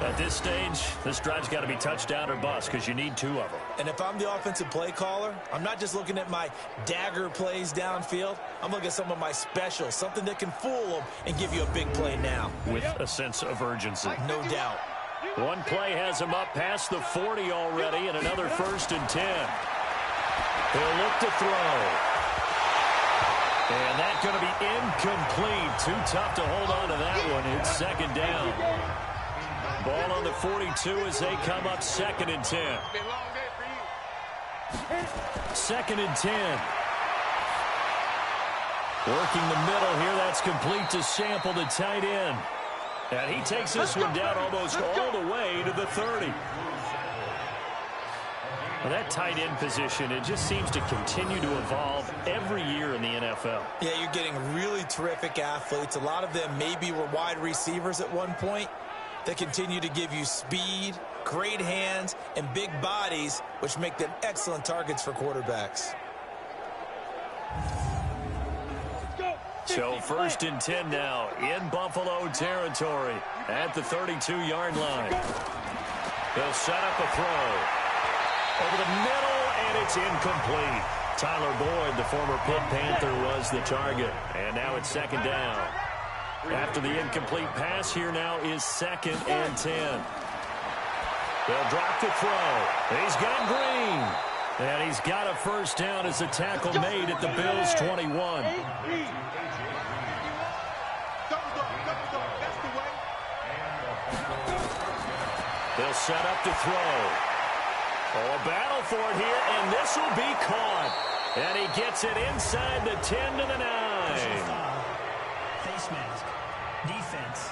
At this stage, this drive's got to be touchdown or bust because you need 2 of them. And if I'm the offensive play caller, I'm not just looking at my dagger plays downfield. I'm looking at some of my specials, something that can fool them and give you a big play now. With a sense of urgency. No doubt. One play has him up past the 40 already, and another 1st and 10. He'll look to throw. And that's going to be incomplete. Too tough to hold on to that one. It's 2nd down. Ball on the 42 as they come up 2nd and 10. 2nd and 10. Working the middle here. That's complete to Sample, the tight end. And he takes this one down almost all the way to the 30. Well, that tight end position, it just seems to continue to evolve every year in the NFL. Yeah, you're getting really terrific athletes. A lot of them maybe were wide receivers at one point. They continue to give you speed, great hands, and big bodies, which make them excellent targets for quarterbacks. So 1st and 10 now in Buffalo territory at the 32-yard line. They'll set up a throw. Over the middle, and it's incomplete. Tyler Boyd, the former Pitt Panther, was the target. And now it's 2nd down. After the incomplete pass, here now is 2nd and 10. They'll drop the throw. He's got Green. And he's got a 1st down as a tackle made at the Bills' 21. They'll set up to throw. Oh, a battle for it here, and this will be caught. And he gets it inside the 10 to the 9. Face mask. Defense.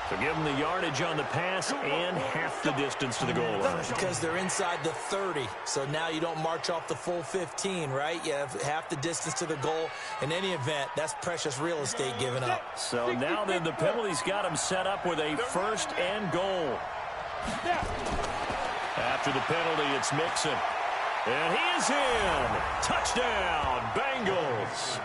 So give them the yardage on the pass and half the distance to the goal line. Because they're inside the 30, so now you don't march off the full 15, right? You have half the distance to the goal. In any event, that's precious real estate given up. So now then the penalty's got him set up with a 1st and goal. After the penalty, it's Mixon. And he is in. Touchdown, Bengals.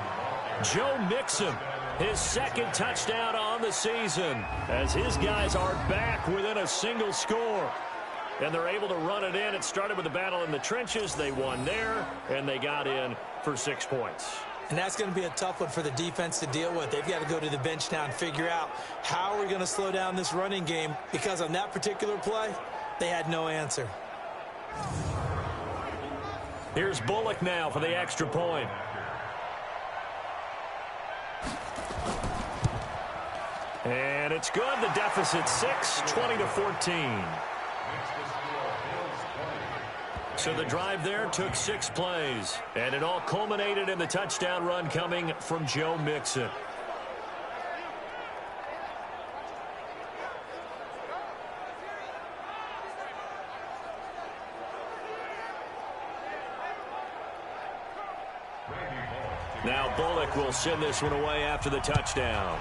Joe Mixon, his 2nd touchdown on the season, as his guys are back within a single score. and they're able to run it in. It started with a battle in the trenches. They won there, and they got in for 6 points. And that's going to be a tough one for the defense to deal with. They've got to go to the bench now and figure out how we're going to slow down this running game, because on that particular play, they had no answer. Here's Bullock now for the extra point. And it's good. The deficit 6, 20-14. So the drive there took 6 plays, and it all culminated in the touchdown run coming from Joe Mixon. Now Bullock will send this one away after the touchdown.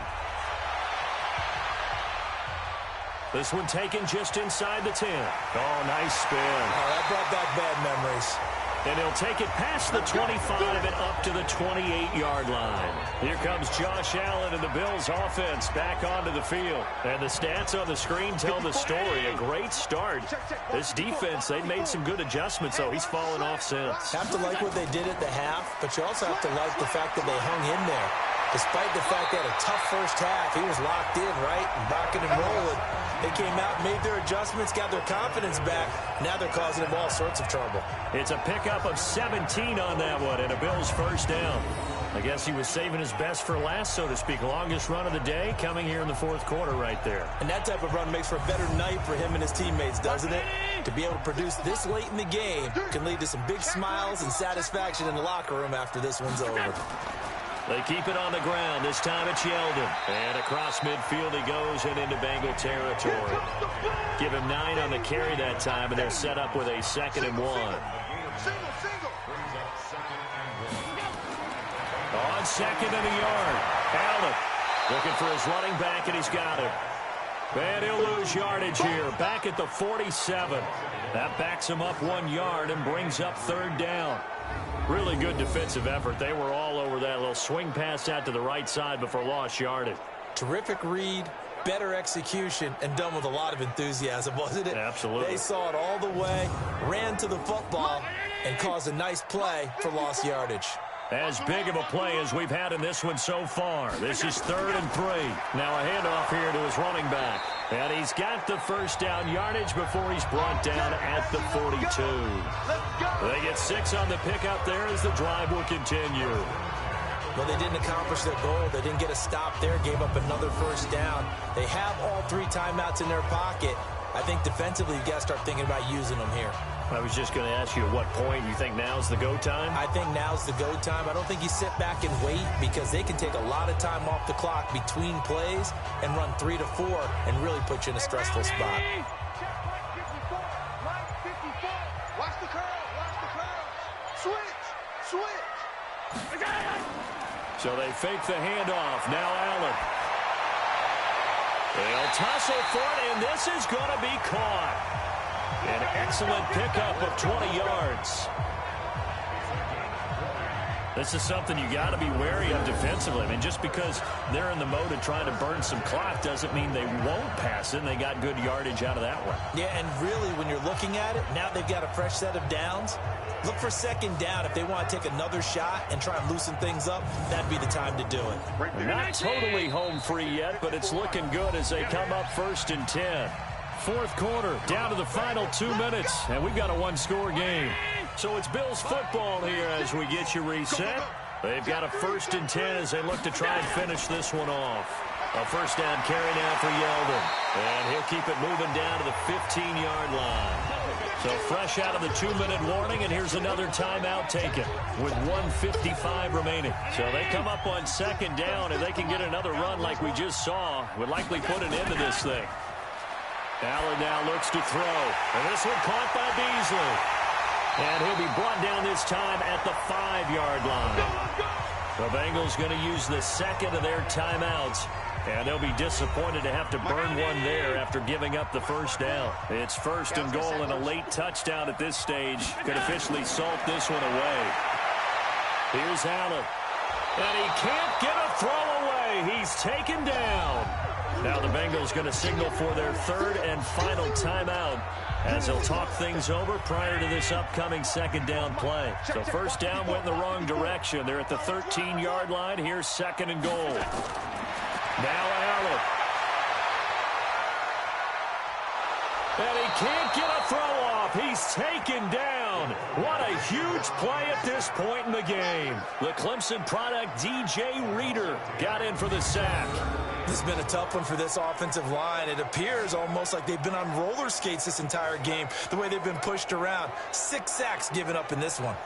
This one taken just inside the 10. Oh, nice spin. Oh, that brought back bad memories. And he'll take it past the 25 and up to the 28-yard line. Here comes Josh Allen and the Bills offense back onto the field. And the stats on the screen tell the story. A great start. This defense, they made some good adjustments, so he's fallen off since. Have to like what they did at the half, but you also have to like the fact that they hung in there. Despite the fact they had a tough first half, he was locked in, right, and rocking and rolling. They came out, made their adjustments, got their confidence back. Now they're causing them all sorts of trouble. It's a pickup of 17 on that one, and a Bills first down. I guess he was saving his best for last, so to speak. Longest run of the day coming here in the fourth quarter right there. And that type of run makes for a better night for him and his teammates, doesn't it? To be able to produce this late in the game can lead to some big smiles and satisfaction in the locker room after this one's over. They keep it on the ground. This time it's Yeldon. And across midfield he goes and into Bengal territory. Give him 9 on the carry that time, and they're set up with a 2nd and 1. On 2nd and a yard. Allen looking for his running back, and he's got him. And he'll lose yardage here. Back at the 47. That backs him up 1 yard and brings up 3rd down. Really good defensive effort. They were all over that little swing pass out to the right side before lost yardage. Terrific read, better execution, and done with a lot of enthusiasm, wasn't it? Absolutely. They saw it all the way, ran to the football, and caused a nice play for lost yardage. As big of a play as we've had in this one so far. This is 3rd and 3. Now a handoff here to his running back. And he's got the first down yardage before he's brought down at the 42. They get 6 on the pickup there as the drive will continue. Well, they didn't accomplish their goal. They didn't get a stop there, gave up another first down. They have all 3 timeouts in their pocket. I think defensively you've got to start thinking about using them here. I was just going to ask you at what point you think now's the go time? I think now's the go time. I don't think you sit back and wait, because they can take a lot of time off the clock between plays and run 3 to 4 and really put you in a stressful spot. Watch the curl. Switch. So they fake the handoff. Now Allen. They'll tussle for it, and this is going to be caught. An excellent pickup of 20 yards. This is something you got to be wary of defensively. I mean, just because they're in the mode of trying to burn some clock doesn't mean they won't pass it, and they got good yardage out of that one. Yeah, and really, when you're looking at it, now they've got a fresh set of downs. Look for 2nd down. If they want to take another shot and try and loosen things up, that'd be the time to do it. They're not totally home free yet, but it's looking good as they come up 1st and 10. Fourth quarter, down to the final 2 minutes, and we've got a 1-score game. So it's Bills football here as we get you reset. They've got a 1st and 10 as they look to try and finish this one off. A first down carry now for Yeldon. And he'll keep it moving down to the 15-yard line. So fresh out of the 2-minute warning, and here's another timeout taken with 1:55 remaining. So they come up on 2nd down, and they can get another run like we just saw. Would likely put an end to this thing. Allen now looks to throw. And this one caught by Beasley. And he'll be brought down this time at the 5-yard line. The Bengals going to use the 2nd of their timeouts. And they'll be disappointed to have to burn one there after giving up the first down. It's 1st and goal, and a late touchdown at this stage could officially salt this one away. Here's Allen. And he can't get a throw away. He's taken down. Now the Bengals going to signal for their third and final timeout as they'll talk things over prior to this upcoming second down play. So first down went in the wrong direction. They're at the 13-yard line. Here's second and goal. Now Allen. And he can't get a throw off. He's taken down. What a huge play at this point in the game. The Clemson product, DJ Reader, got in for the sack. This has been a tough one for this offensive line. It appears almost like they've been on roller skates this entire game, the way they've been pushed around. 6 sacks given up in this one.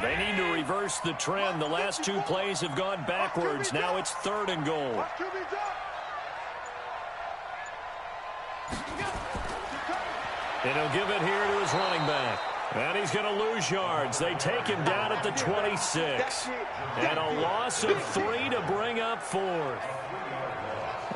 They need to reverse the trend. The last 2 plays have gone backwards. Now it's third and goal. And he'll give it here to his running back. And he's going to lose yards. They take him down at the 26. And a loss of 3 to bring up 4.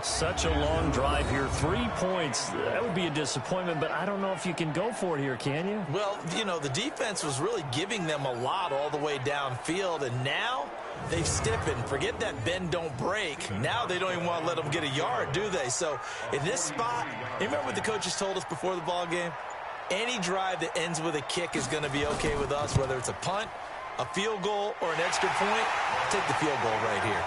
Such a long drive here. 3 points. That would be a disappointment, but I don't know if you can go for it here, can you? Well, you know, the defense was really giving them a lot all the way downfield, and now they've stiffened. Forget that bend, don't break. Now they don't even want to let them get a yard, do they? So in this spot, you remember what the coaches told us before the ball game? Any drive that ends with a kick is going to be okay with us, whether it's a punt, a field goal, or an extra point. Take the field goal right here.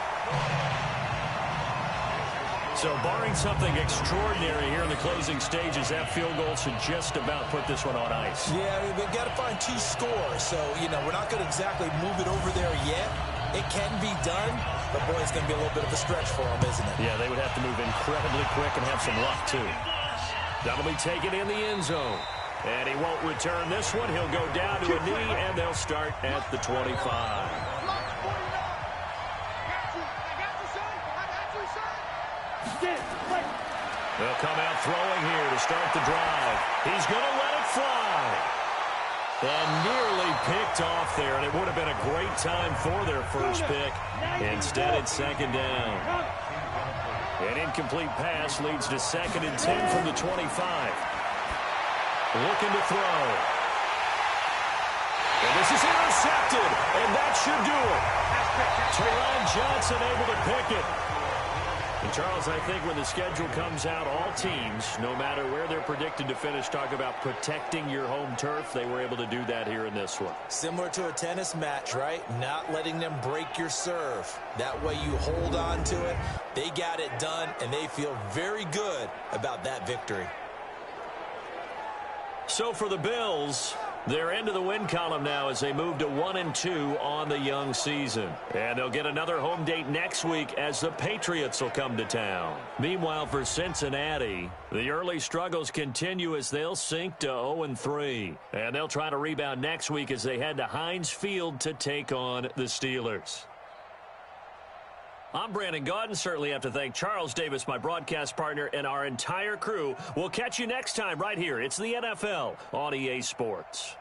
So barring something extraordinary here in the closing stages, that field goal should just about put this one on ice. Yeah, we've got to find 2 scores. So, you know, we're not going to exactly move it over there yet. It can be done, but, boy, it's going to be a little bit of a stretch for them, isn't it? Yeah, they would have to move incredibly quick and have some luck, too. That'll be taken in the end zone. And he won't return this one. He'll go down to a knee, and they'll start at the 25. They'll come out throwing here to start the drive. He's going to let it fly. And nearly picked off there, and it would have been a great time for their first pick. Instead, it's second down. An incomplete pass leads to 2nd and 10 from the 25. Looking to throw. And this is intercepted, and that should do it. Teron Johnson able to pick it. And Charles, I think when the schedule comes out, all teams, no matter where they're predicted to finish, talk about protecting your home turf. They were able to do that here in this one. Similar to a tennis match, right? Not letting them break your serve. That way you hold on to it. They got it done, and they feel very good about that victory. So for the Bills, they're into the win column now as they move to 1-2 on the young season. And they'll get another home date next week as the Patriots will come to town. Meanwhile, for Cincinnati, the early struggles continue as they'll sink to 0-3. And they'll try to rebound next week as they head to Heinz Field to take on the Steelers. I'm Brandon Gaudin. Certainly have to thank Charles Davis, my broadcast partner, and our entire crew. We'll catch you next time right here. It's the NFL on EA Sports.